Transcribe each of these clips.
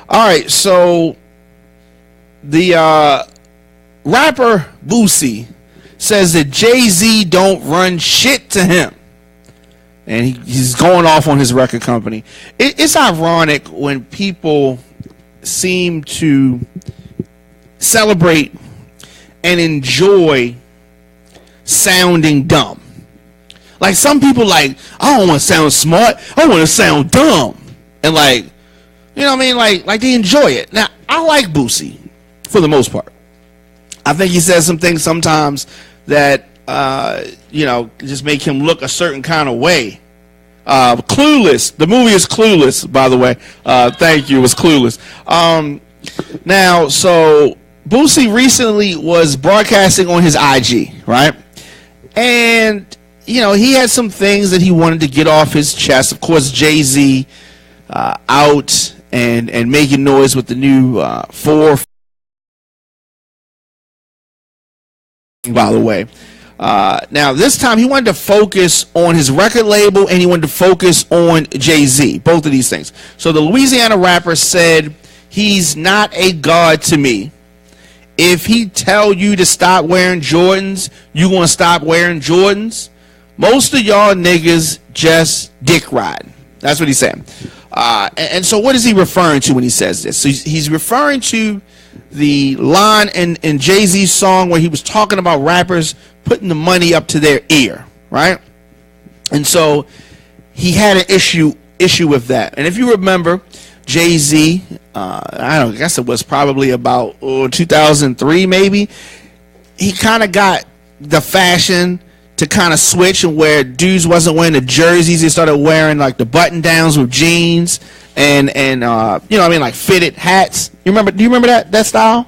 All right, so the rapper Boosie says that Jay-Z don't run shit to him. And he's going off on his record company. It's ironic when people seem to celebrate and enjoy sounding dumb. Like some people like, I don't want to sound smart, I want to sound dumb. And like, you know what I mean? Like they enjoy it. Now, I like Boosie for the most part. I think he says some things sometimes that just make him look a certain kind of way. Clueless. The movie is Clueless, by the way. Thank you. It was Clueless. Now, so Boosie recently was broadcasting on his IG, right? And, he had some things that he wanted to get off his chest. Of course, Jay-Z out and making noise with the new 4. By the way, now this time he wanted to focus on his record label and he wanted to focus on Jay-Z, both of these things. So the Louisiana rapper said, he's not a god to me. If he tell you to stop wearing Jordans, you gonna stop wearing Jordans? Most of y'all niggas just dick riding. That's what he said. And so what is he referring to when he says this? So he's referring to the line in Jay-Z's song where he was talking about rappers putting the money up to their ear, right? And so he had an issue with that. And if you remember, Jay-Z, I guess it was probably about 2003 maybe, he kind of got the fashion to kind of switch and where dudes wasn't wearing the jerseys, they started wearing like the button downs with jeans and like fitted hats. Do you remember that style?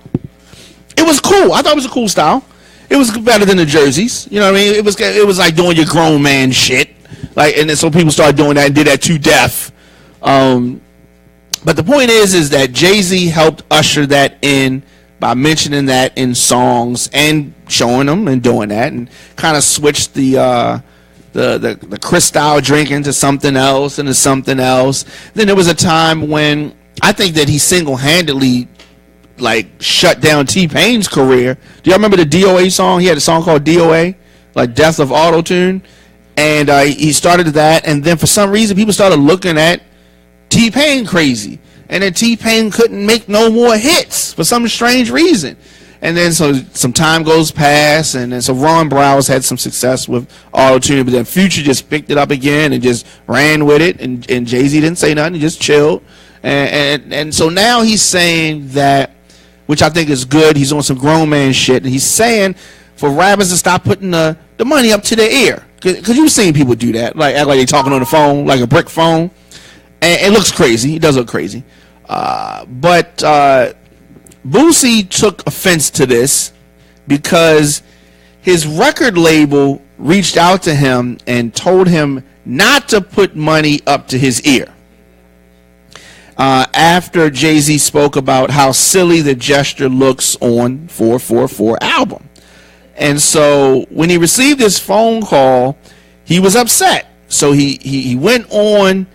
It was cool. I thought it was a cool style. It was better than the jerseys. You know what I mean? It was like doing your grown man shit. Like, and then so people started doing that and did that to death. But the point is that Jay-Z helped usher that in by mentioning that in songs and showing them and doing that, and kind of switched the Cristal drink into something else. Then there was a time when I think that he single-handedly like shut down T-Pain's career. Do y'all remember the DOA song? He had a song called DOA, like Death of Auto-Tune, and he started that, and then for some reason people started looking at T-Pain crazy, and then T-Pain couldn't make no more hits for some strange reason. And then so some time goes past, and then so Ron Browse had some success with Auto-Tune, but then Future just picked it up again and just ran with it, and Jay-Z didn't say nothing, he just chilled. And so now he's saying that, which I think is good, he's on some grown man shit, and he's saying for rappers to stop putting the money up to their ear. Because you've seen people do that, like act like they talking on the phone, like a brick phone. And it looks crazy. It does look crazy. But Boosie took offense to this because his record label reached out to him and told him not to put money up to his ear. After Jay-Z spoke about how silly the gesture looks on 444 album. And so when he received this phone call, he was upset. So he went on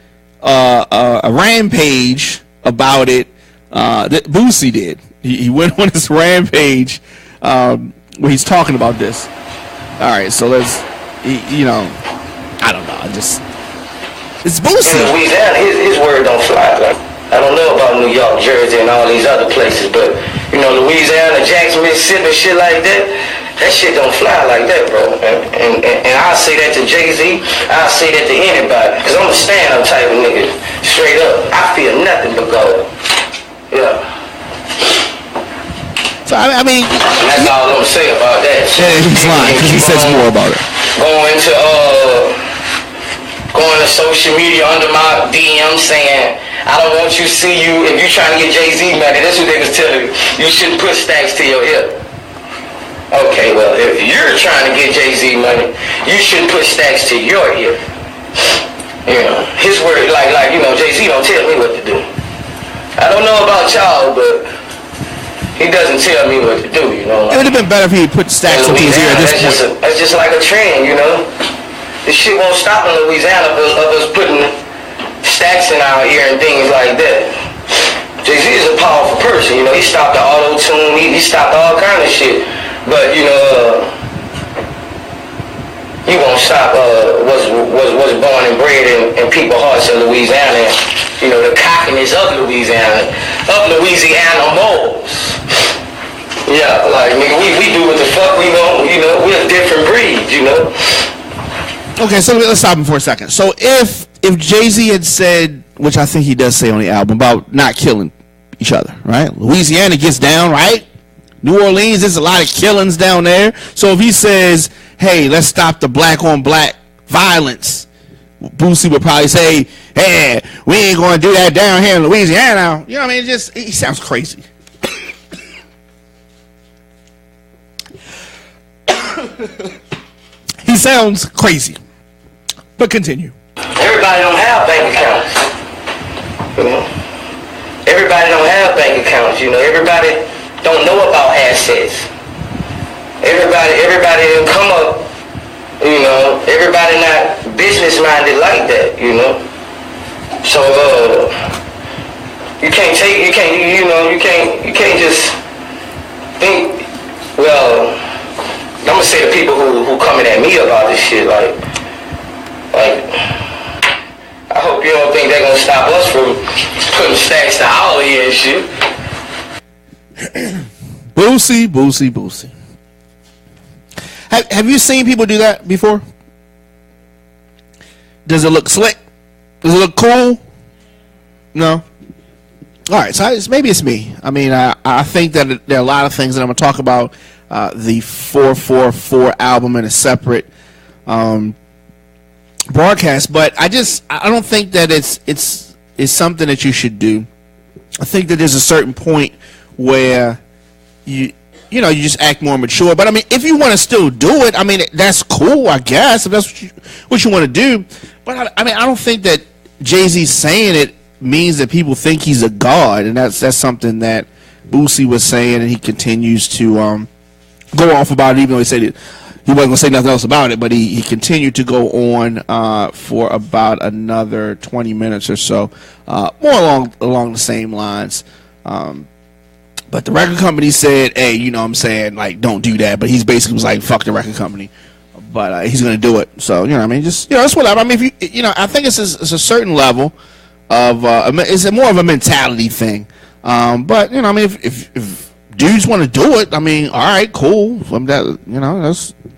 a rampage about it that Boosie did. He went on this rampage where he's talking about this. All right, so let's, I don't know. It's Boosie. In Louisiana, his word don't fly. Like, I don't know about New York, Jersey, and all these other places, but Louisiana, Jackson, Mississippi, shit like that. That shit don't fly like that, bro. And I'll say that to Jay-Z. I'll say that to anybody. Because I'm a stand-up type of nigga. Straight up. I feel nothing but gold. Yeah. So, I mean... And that's all I'm going to say about that. Yeah, he's lying because he says more about it. Going to social media under my DM saying, I don't want you to see you, if you're trying to get Jay-Z money, that's what they was telling you. You shouldn't put stacks to your hip. Okay, well, if you're trying to get Jay-Z money, you should put stacks to your ear. His word, like Jay-Z don't tell me what to do. I don't know about y'all, but he doesn't tell me what to do, It would have been better if he put stacks to his ear at this point. That's just like a trend, This shit won't stop in Louisiana of us putting stacks in our ear and things like that. Jay-Z person. You know, he stopped the auto-tune. He stopped all kind of shit. But, you know, he won't stop was born and bred in people's hearts in Louisiana. And, you know, the cockiness of Louisiana moles. Yeah, like, nigga, we do what the fuck we want. You know, we're a different breed, you know. Okay, so let's stop him for a second. So if Jay-Z had said, which I think he does say on the album, about not killing each other, right? Louisiana gets down, right? New Orleans, there's a lot of killings down there. So if he says, hey, let's stop the black on black violence, Boosie would probably say, hey, we ain't going to do that down here in Louisiana. You know what I mean? He sounds crazy. He sounds crazy. But continue. Everybody don't have bank accounts. You know? Everybody don't have bank accounts. You know, everybody don't know about assets. Everybody didn't come up, you know, everybody not business minded like that, you know. So you can't just think, well, I'm gonna say the people who coming at me about this shit, like I hope you don't think they're gonna stop us from putting stacks to our ear and shit. Boosie. Have you seen people do that before? Does it look slick? Does it look cool? No? All right, so maybe it's me. I mean, I think that there are a lot of things that I'm going to talk about. The 444 album in a separate broadcast, but I don't think that it's something that you should do. I think that there's a certain point where you just act more mature. But I mean, if you want to still do it, I mean, that's cool, I guess, if that's what you want to do. But I mean, I don't think that Jay-Z saying it means that people think he's a god, and that's something that Boosie was saying, and he continues to go off about it, even though he said it. He wasn't going to say nothing else about it, but he continued to go on for about another 20 minutes or so, more along the same lines. But the record company said, hey, you know what I'm saying, like, don't do that. But he's basically was like, fuck the record company. But he's going to do it. So, you know what I mean? Just, you know, it's whatever. I mean, if you know, I think it's a certain level of, it's more of a mentality thing. But, you know, I mean, if dudes want to do it, I mean, all right, cool.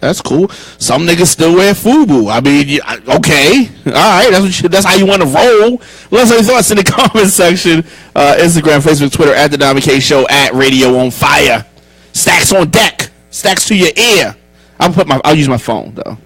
That's cool. Some niggas still wear FUBU. I mean, okay, all right, that's how you want to roll. Let us know your thoughts in the comment section. Instagram, Facebook, Twitter, at the Dami K Show, at Radio on Fire. Stacks on deck. Stacks to your ear. I'll use my phone though.